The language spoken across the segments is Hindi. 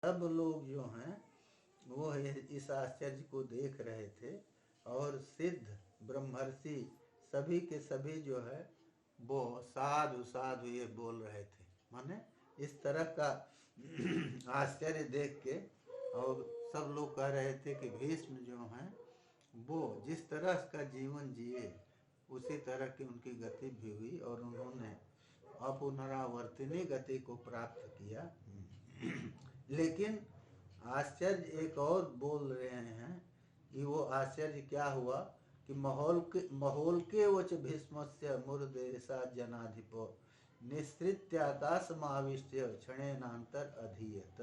सब लोग जो हैं वो इस आश्चर्य को देख रहे थे, और सिद्ध ब्रह्मर्षि सभी के सभी जो है वो साधु साधु ये बोल रहे थे। माने इस तरह का आश्चर्य देख के, और सब लोग कह रहे थे कि भीष्म जो हैं वो जिस तरह का जीवन जिए उसी तरह की उनकी गति भी हुई, और उन्होंने अपुनरावर्तनीय गति को प्राप्त किया। लेकिन आश्चर्य एक और बोल रहे हैं कि वो आश्चर्य क्या हुआ कि महोल के वच भीष्मस्य मूर्धदेशा जनाधिपो निस्तृत्याकाश महाविष्य क्षणेनांतर अधीयत।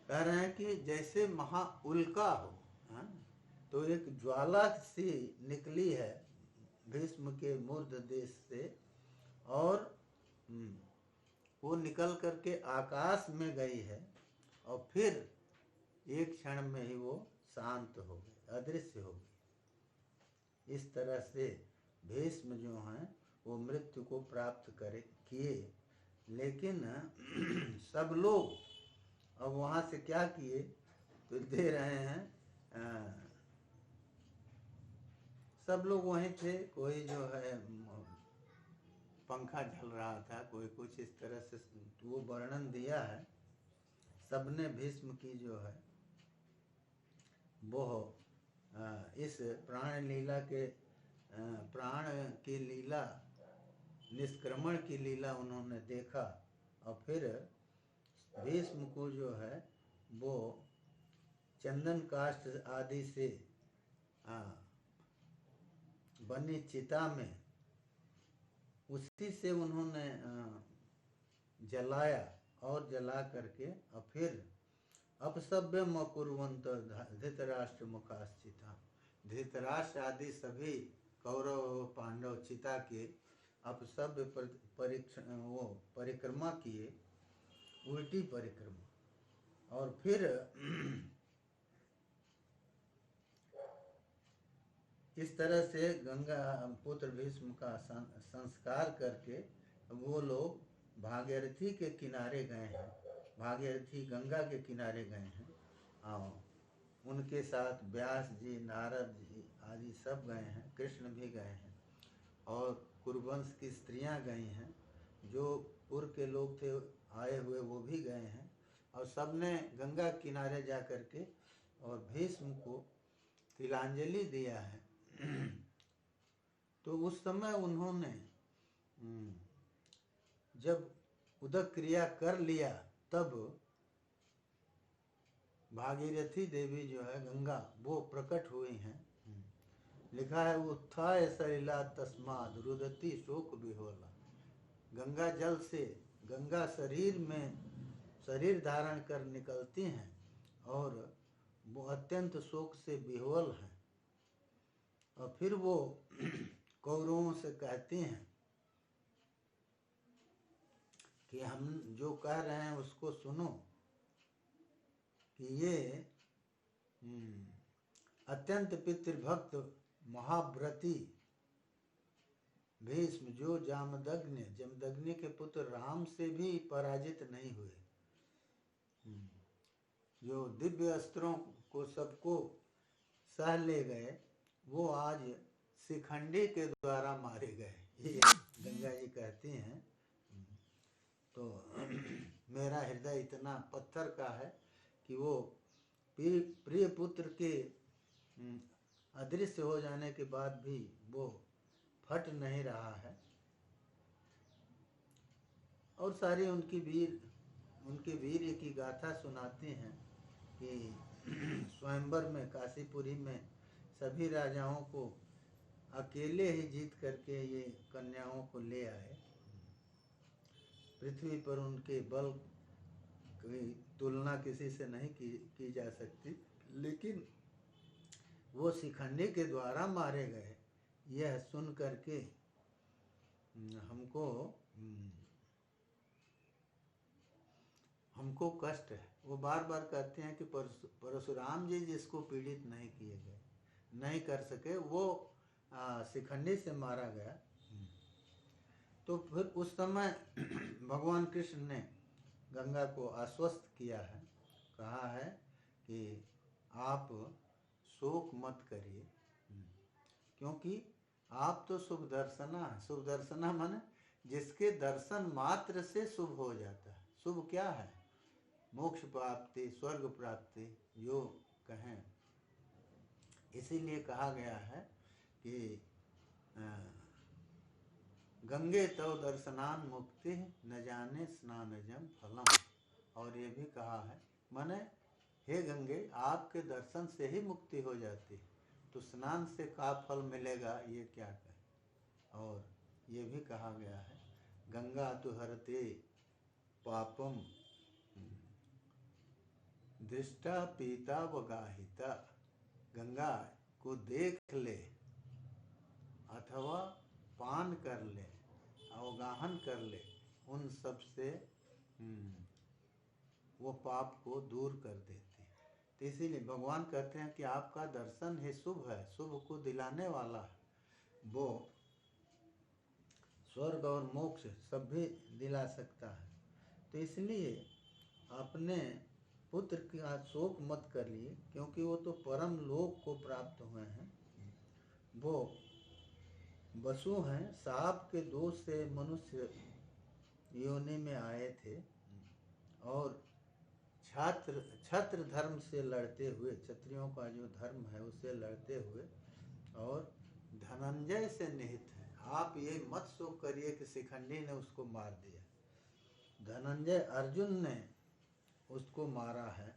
कह रहे हैं कि जैसे महा उल्का हो, तो एक ज्वाला सी निकली है भीष्म के मूर्ध देश से, और वो निकल करके आकाश में गई है, और फिर एक क्षण में ही वो शांत हो गई, अदृश्य हो गई। इस तरह से भीष्म जो हैं वो मृत्यु को प्राप्त किए। लेकिन सब लोग अब वहाँ से क्या किए तो दे रहे हैं, सब लोग वहीं थे। कोई जो है पंखा झल रहा था, कोई कुछ इस तरह से वो वर्णन दिया है। सबने भीष्म की जो है वो इस प्राण लीला के प्राण की लीला, निष्क्रमण की लीला उन्होंने देखा, और फिर भीष्म को जो है वो चंदन काष्ठ आदि से बनी चिता में उसी से उन्होंने जलाया, और जला करके और फिर अपसभ्य मकुर्वंत धृतराष्ट्र मुखाश्चिता, धृतराष्ट्र आदि सभी कौरव पांडव चिता के अपसभ्य परिक्रमा किए, उल्टी परिक्रमा, और फिर इस तरह से गंगा पुत्र भीष्म का संस्कार करके वो लोग भागीरथी के किनारे गए हैं, भागीरथी गंगा के किनारे गए हैं, और उनके साथ व्यास जी, नारद जी आदि सब गए हैं, कृष्ण भी गए हैं, और कुरुवंश की स्त्रियां गई हैं, जो पूर्व के लोग थे आए हुए वो भी गए हैं, और सबने गंगा किनारे जा कर के और भीष्म को तिलांजलि दिया है। तो उस समय उन्होंने जब उदक क्रिया कर लिया, तब भागीरथी देवी जो है गंगा वो प्रकट हुई हैं। लिखा है उत्थाय सलिला तस्माद रुदती शोक विहोला। गंगा जल से गंगा शरीर में शरीर धारण कर निकलती हैं, और वो अत्यंत शोक से विह्वल हैं, और फिर वो कौरवों से कहती हैं कि हम जो कह रहे हैं उसको सुनो, कि ये अत्यंत पितृभक्त महाव्रती भीष्म जो जमदग्नि के पुत्र राम से भी पराजित नहीं हुए, जो दिव्य अस्त्रों को सबको सह ले गए, वो आज शिखंडी के द्वारा मारे गए, ये गंगा जी कहती हैं। तो मेरा हृदय इतना पत्थर का है कि वो प्रिय पुत्र के अदृश्य हो जाने के बाद भी वो फट नहीं रहा है। और सारी उनकी वीर की गाथा सुनाते हैं कि स्वयंवर में काशीपुरी में सभी राजाओं को अकेले ही जीत करके ये कन्याओं को ले आए। पृथ्वी पर उनके बल की तुलना किसी से नहीं की जा सकती, लेकिन वो शिखंडी के द्वारा मारे गए, यह सुन करके हमको कष्ट है। वो बार बार कहते हैं कि परशुराम जी जिसको पीड़ित नहीं किए गए, नहीं कर सके, वो शिखंडी से मारा गया। तो फिर उस समय भगवान कृष्ण ने गंगा को आश्वस्त किया है, कहा है कि आप शोक मत करिए, क्योंकि आप तो शुभ दर्शना है। शुभ दर्शना माने जिसके दर्शन मात्र से शुभ हो जाता है। शुभ क्या है? मोक्ष प्राप्ति, स्वर्ग प्राप्ति जो कहें। इसीलिए कहा गया है कि गंगे तव दर्शनान मुक्ति न जाने स्नानजम फलम। और ये भी कहा है, माने हे गंगे, आपके दर्शन से ही मुक्ति हो जाती है, तो स्नान से का फल मिलेगा ये क्या कहें। और ये भी कहा गया है, गंगा तो हरते पापम दृष्टा पीता व गाहिता। गंगा को देख ले अथवा पान कर ले, अवगाहन कर ले, उन सब से वो पाप को दूर कर देती है। तो इसीलिए भगवान कहते हैं कि आपका दर्शन ही शुभ है, शुभ को दिलाने वाला है। वो स्वर्ग और मोक्ष सब भी दिला सकता है। तो इसलिए अपने पुत्र का शोक मत करिए, क्योंकि वो तो परम लोक को प्राप्त हुए हैं। वो वसु हैं, सांप के दोष से मनुष्य योनि में आए थे और छत्र धर्म से लड़ते हुए, क्षत्रियों का जो धर्म है उससे लड़ते हुए, और धनंजय से निहित है। आप ये मत शोक करिए कि शिखंडी ने उसको मार दिया। धनंजय अर्जुन ने उसको मारा है।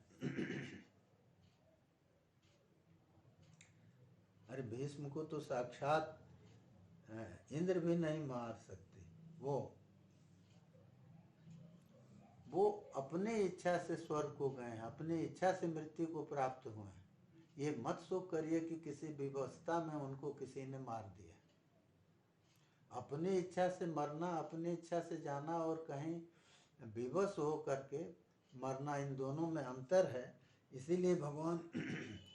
अरे भीष्म को तो साक्षात इंद्र भी नहीं मार सकते। वो अपने इच्छा से स्वर्ग को गए हैं, अपनी इच्छा से मृत्यु को प्राप्त हुए हैं। ये मत शोक करिए कि किसी विवस्था में उनको किसी ने मार दिया। अपनी इच्छा से मरना, अपनी इच्छा से जाना और कहीं विवश हो करके मरना, इन दोनों में अंतर है। इसीलिए भगवान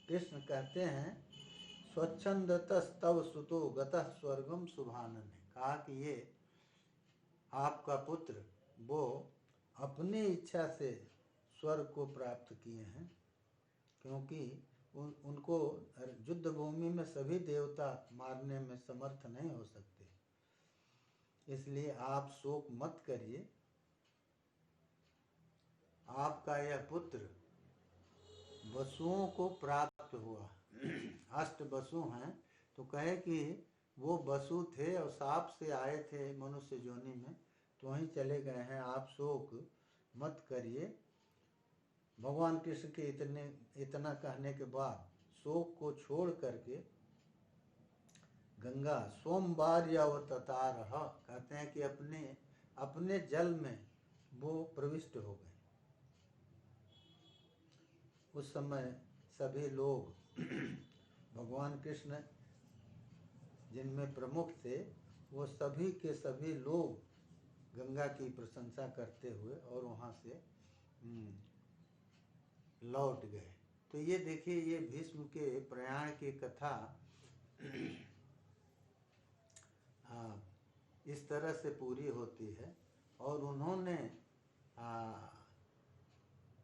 कृष्ण कहते हैं, स्वच्छंदतस्तव सुतो गतः स्वर्गम शुभानन। कहा कि ये आपका पुत्र वो अपनी इच्छा से स्वर्ग को प्राप्त किए हैं, क्योंकि उनको युद्ध भूमि में सभी देवता मारने में समर्थ नहीं हो सकते। इसलिए आप शोक मत करिए। आपका यह पुत्र वसुओं को प्राप्त हुआ। 8 वसु हैं, तो कहे कि वो वसु थे और सांप से आए थे मनुष्य योनि में, तो वहीं चले गए हैं। आप शोक मत करिए। भगवान कृष्ण के इतना कहने के बाद शोक को छोड़ करके गंगा सोमवार या अवतार कहते हैं कि अपने जल में वो प्रविष्ट हो गए। उस समय सभी लोग भगवान कृष्ण जिनमें प्रमुख थे, वो सभी के सभी लोग गंगा की प्रशंसा करते हुए और वहाँ से लौट गए। तो ये देखिए, ये भीष्म के प्रयाण की कथा हाँ इस तरह से पूरी होती है। और उन्होंने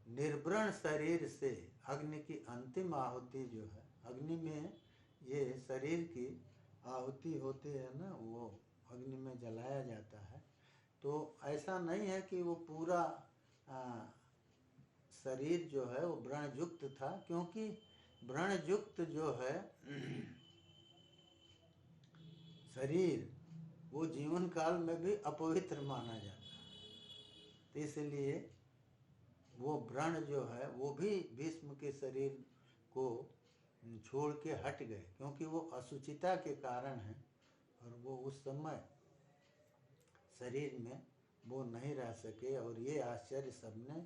निर्व्रण शरीर से अग्नि की अंतिम आहुति जो है, अग्नि में ये शरीर की आहुति होती है ना, वो अग्नि में जलाया जाता है। तो ऐसा नहीं है कि वो पूरा शरीर जो है वो व्रणयुक्त था, क्योंकि व्रणयुक्त जो है शरीर वो जीवन काल में भी अपवित्र माना जाता है। तो इसलिए वो व्रण जो है वो भी भीष्म के शरीर को छोड़ के हट गए, क्योंकि वो असुचिता के कारण है और वो उस समय शरीर में वो नहीं रह सके। और ये आश्चर्य सबने